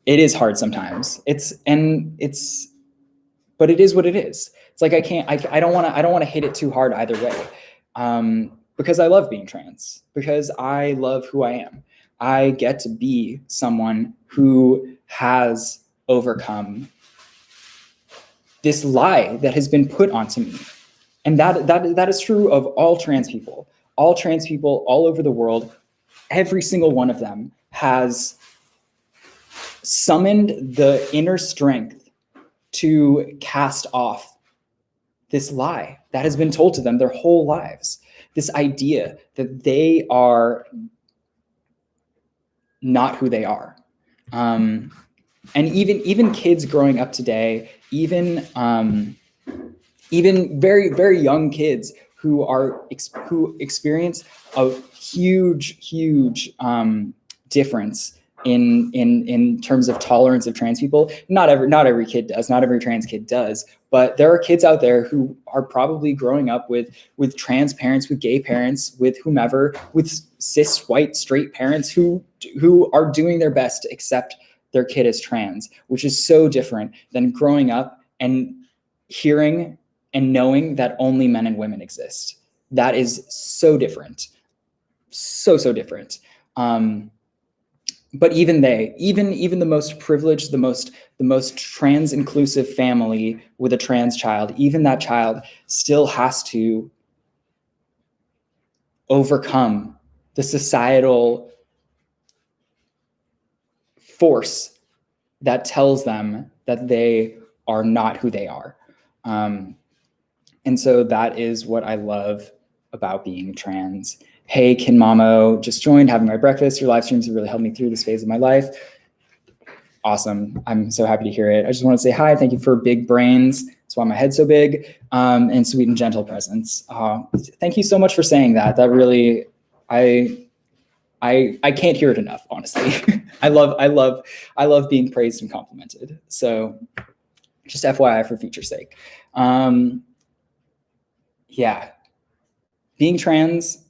is hard sometimes. But it is what it is. It's like I don't want to hit it too hard either way, because I love being trans, because I love who I am. I get to be someone who has overcome this lie that has been put onto me. And that is true of all trans people all over the world. Every single one of them has summoned the inner strength to cast off this lie that has been told to them their whole lives. This idea that they are not who they are. And even kids growing up today, even very, very young kids who experience a huge difference in terms of tolerance of trans people. Not every kid does, not every trans kid does, but there are kids out there who are probably growing up with trans parents, with gay parents, with whomever, with cis white straight parents who are doing their best to accept their kid as trans, which is so different than growing up and hearing and knowing that only men and women exist. That is so different, so different. But even the most privileged, the most trans inclusive family with a trans child, even that child still has to overcome the societal force that tells them that they are not who they are. And so that is what I love about being trans. Hey, Kin Mamo, just joined, having my breakfast. Your live streams have really helped me through this phase of my life. Awesome. I'm so happy to hear it. I just want to say hi. Thank you for big brains. That's why my head's so big, and sweet and gentle presence. Thank you so much for saying that. That really, I can't hear it enough, honestly. I love being praised and complimented. So just FYI for future sake. Yeah, being trans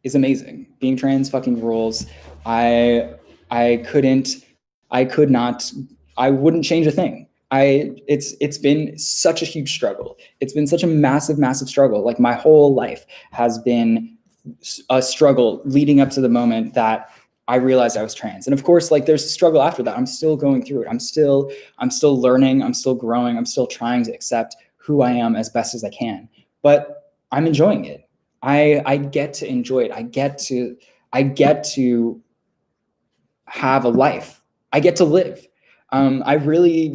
is amazing. Being trans fucking rules. I wouldn't change a thing. It's been such a huge struggle. It's been such a massive struggle. Like my whole life has been a struggle leading up to the moment that I realized I was trans. And of course, like there's a struggle after that. I'm still going through it. I'm still learning. I'm still growing. I'm still trying to accept who I am as best as I can. But I'm enjoying it. I get to enjoy it. I get to have a life. I get to live. I really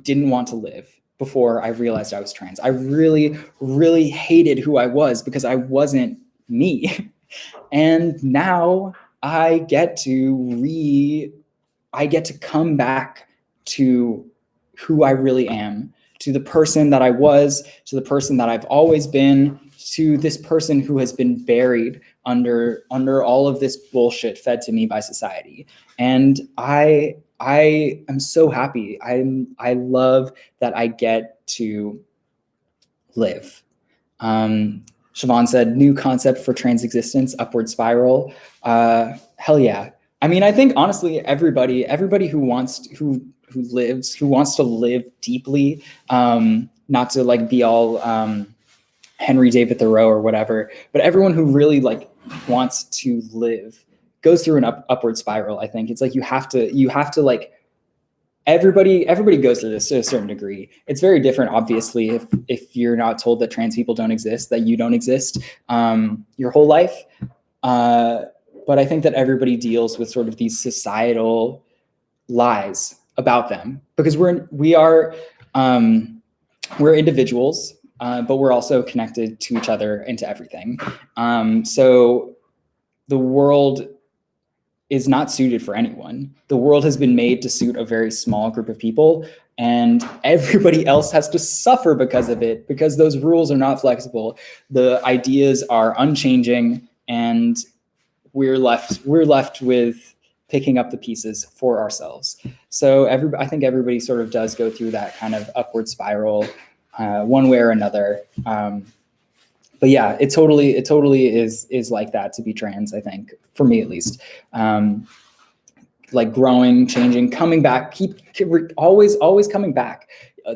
didn't want to live before I realized I was trans. I really hated who I was because I wasn't me. And now I get to come back to who I really am, to the person that I was, to the person that I've always been, to this person who has been buried under all of this bullshit fed to me by society. And I am so happy. I love that I get to live. Siobhan said, new concept for trans existence, upward spiral. Hell yeah. I mean, I think honestly, everybody who wants to live deeply, not to like be all Henry David Thoreau or whatever, but everyone who really like wants to live goes through an upward spiral. I think it's like you have to like everybody goes through this to a certain degree. It's very different, obviously, if you're not told that trans people don't exist, that you don't exist your whole life. But I think that everybody deals with sort of these societal lies about them because we're individuals. but we're also connected to each other and to everything. So the world is not suited for anyone. The world has been made to suit a very small group of people, and everybody else has to suffer because of it, because those rules are not flexible. The ideas are unchanging, and we're left with picking up the pieces for ourselves. So I think everybody sort of does go through that kind of upward spiral, one way or another. But yeah, it totally is like that to be trans, I think, for me at least. Like growing, changing, coming back, always coming back.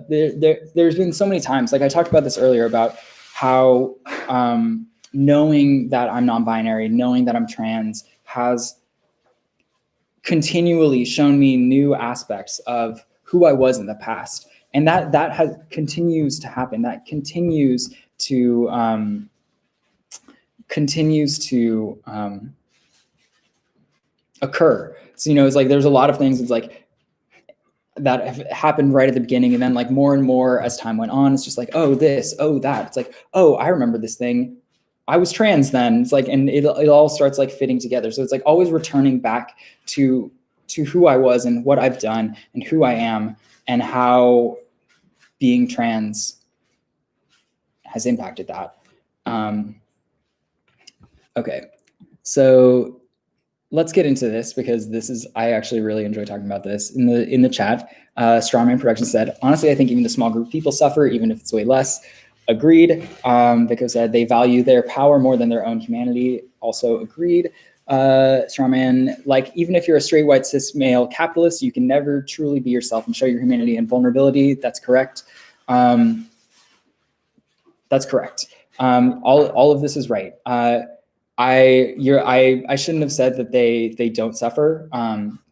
There's been so many times, like I talked about this earlier, about how knowing that I'm non-binary, knowing that I'm trans, has continually shown me new aspects of who I was in the past, and that continues to happen. That continues to occur. So, it's like there's a lot of things, it's like that have happened right at the beginning, and then like more and more as time went on, it's just like, oh, this, oh, that. It's like, oh, I remember this thing. I was trans then. It's like, and it all starts like fitting together. So it's like always returning back to who I was and what I've done and who I am and how being trans has impacted that. Okay, so let's get into this, because I actually really enjoy talking about this. In the chat, Strawman Production said, honestly, I think even the small group of people suffer, even if it's way less. Agreed. Vico said they value their power more than their own humanity. Also agreed. Strawman, like, even if you're a straight white cis male capitalist, you can never truly be yourself and show your humanity and vulnerability. That's correct. That's correct. All of this is right. I shouldn't have said that they don't suffer,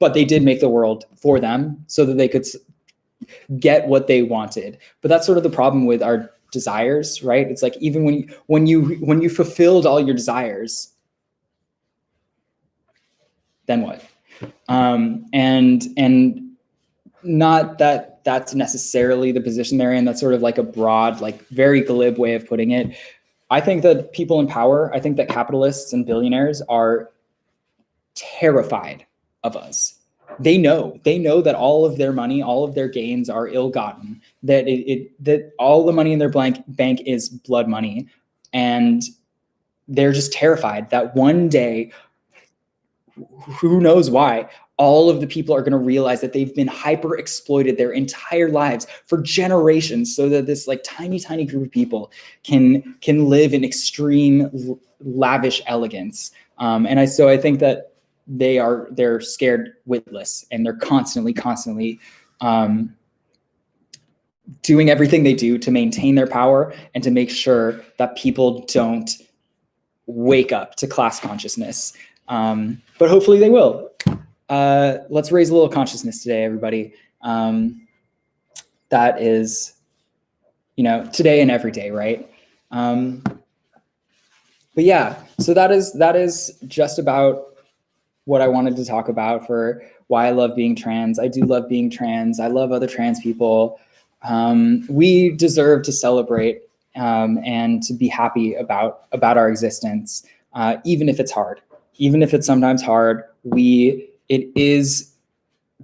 but they did make the world for them so that they could get what they wanted. But that's sort of the problem with our desires, right? It's like, even when you fulfilled all your desires, then what? And not that that's necessarily the position they're in. That's sort of like a broad, like very glib way of putting it. I think that people in power, I think that capitalists and billionaires are terrified of us. They know that all of their money, all of their gains are ill-gotten, that that all the money in their bank is blood money. And they're just terrified that one day, who knows why, all of the people are going to realize that they've been hyper exploited their entire lives for generations, so that this like tiny group of people can live in extreme lavish elegance. So I think that they're scared witless, and they're constantly doing everything they do to maintain their power and to make sure that people don't wake up to class consciousness. But hopefully they will. Let's raise a little consciousness today, everybody. That is, today and every day, right? But yeah, so that is just about what I wanted to talk about for why I love being trans. I do love being trans. I love other trans people. We deserve to celebrate and to be happy about our existence, even if it's hard. Even if it's sometimes hard, it is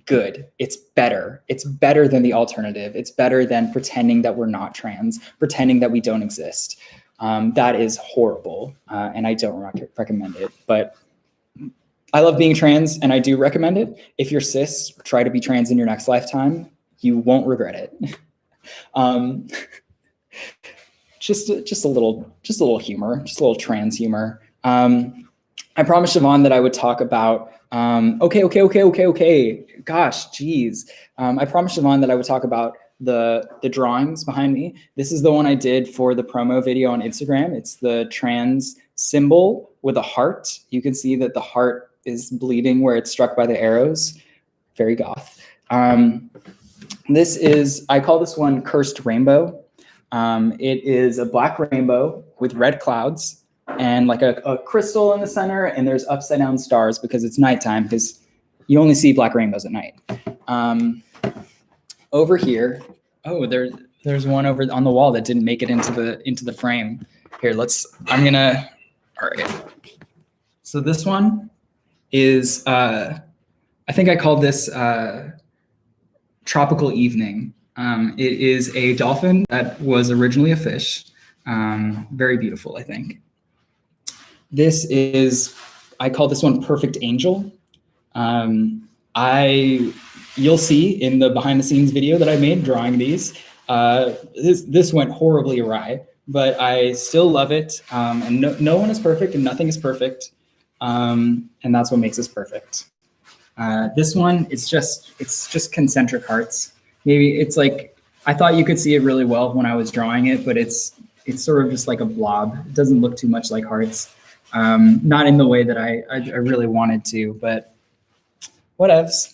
good. It's better. It's better than the alternative. It's better than pretending that we're not trans, pretending that we don't exist. That is horrible, and I don't recommend it. But I love being trans, and I do recommend it. If you're cis, try to be trans in your next lifetime. You won't regret it. Just a little humor, just a little trans humor. I promised Siobhan that I would talk about, okay. Gosh, geez. I promised Siobhan that I would talk about the drawings behind me. This is the one I did for the promo video on Instagram. It's the trans symbol with a heart. You can see that the heart is bleeding where it's struck by the arrows. Very goth. I call this one Cursed Rainbow. It is a black rainbow with red clouds and like a crystal in the center, and there's upside down stars because it's nighttime, because you only see black rainbows at night. Over here, oh, there's there's one over on the wall that didn't make it into the frame. Here, all right. So this one is, I think I called this Tropical Evening. It is a dolphin that was originally a fish. Very beautiful, I think. I call this one Perfect Angel. You'll see in the behind the scenes video that I made drawing these, this went horribly awry, but I still love it. And no one is perfect and nothing is perfect. And that's what makes us perfect. This one, it's just concentric hearts. Maybe it's like, I thought you could see it really well when I was drawing it, but it's sort of just like a blob. It doesn't look too much like hearts. Not in the way that I really wanted to, but whatevs.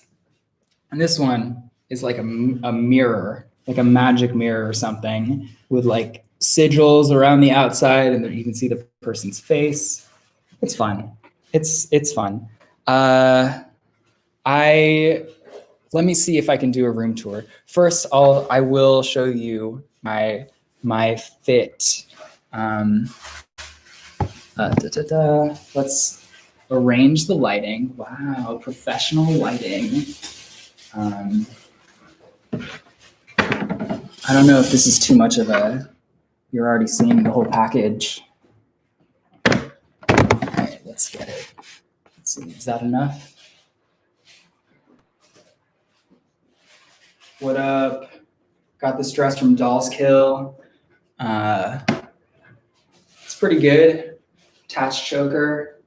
And this one is like a mirror, like a magic mirror or something with like sigils around the outside, and then you can see the person's face. It's fun. It's fun. Let me see if I can do a room tour. First, I will show you my fit. Let's arrange the lighting. Wow, professional lighting. I don't know if this is too much of you're already seeing the whole package. All right, let's get it. Let's see, is that enough? What up? Got this dress from Doll's Kill. It's pretty good. Attached choker.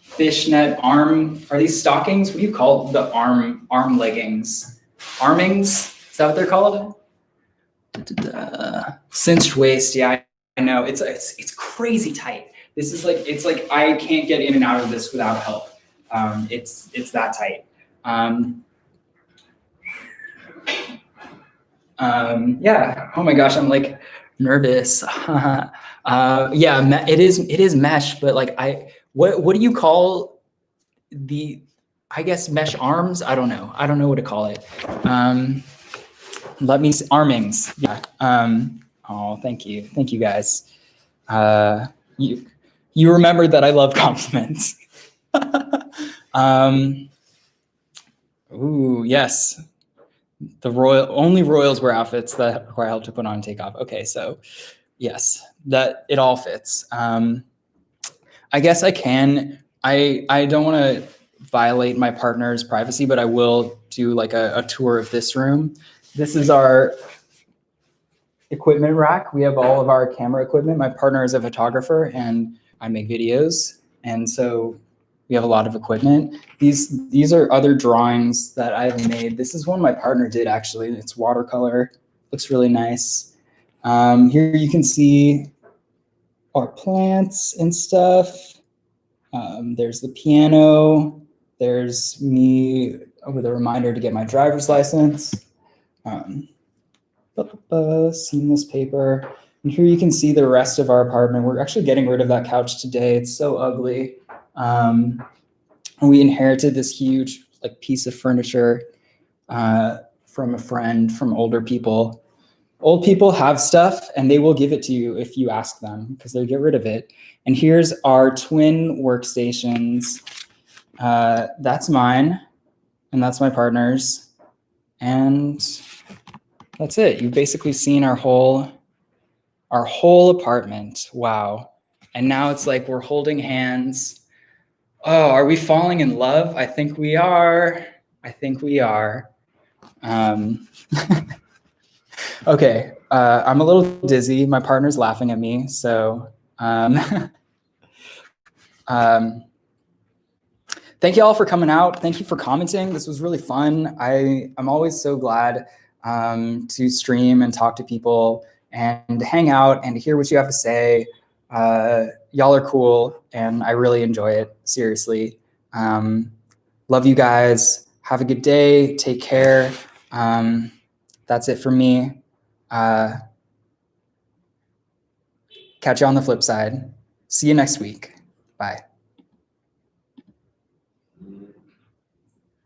Fishnet arm. Are these stockings? What do you call the arm leggings? Armings? Is that what they're called? Cinched waist. Yeah, I know. It's crazy tight. This is like, it's like I can't get in and out of this without help. It's that tight. Yeah. Oh my gosh, I'm like nervous. Yeah, it is mesh, but like what do you call I guess mesh arms? I don't know what to call it. Let me see, armings. Yeah. Oh, thank you guys. You remembered that I love compliments. Ooh, yes. Only royals wear outfits that require help to put on and take off. Okay, so yes, that it all fits. I guess I can. I don't want to violate my partner's privacy, but I will do like a tour of this room. This is our equipment rack. We have all of our camera equipment. My partner is a photographer and I make videos, and so we have a lot of equipment. These are other drawings that I've made. This is one my partner did actually. It's watercolor. Looks really nice. Here you can see our plants and stuff. There's the piano. There's me with a reminder to get my driver's license. Seamless paper. And here you can see the rest of our apartment. We're actually getting rid of that couch today. It's so ugly. We inherited this huge like piece of furniture from a friend, from older people. Old people have stuff and they will give it to you if you ask them because they'll get rid of it. And here's our twin workstations. That's mine and that's my partner's. And that's it. You've basically seen our whole apartment. Wow. And now it's like we're holding hands. Oh, are we falling in love? I think we are. Okay, I'm a little dizzy. My partner's laughing at me, so thank you all for coming out. Thank you for commenting. This was really fun. I'm always so glad to stream and talk to people and hang out and hear what you have to say. Y'all are cool and I really enjoy it, seriously. Love you guys. Have a good day. Take care. That's it for me. Catch you on the flip side. See you next week. Bye.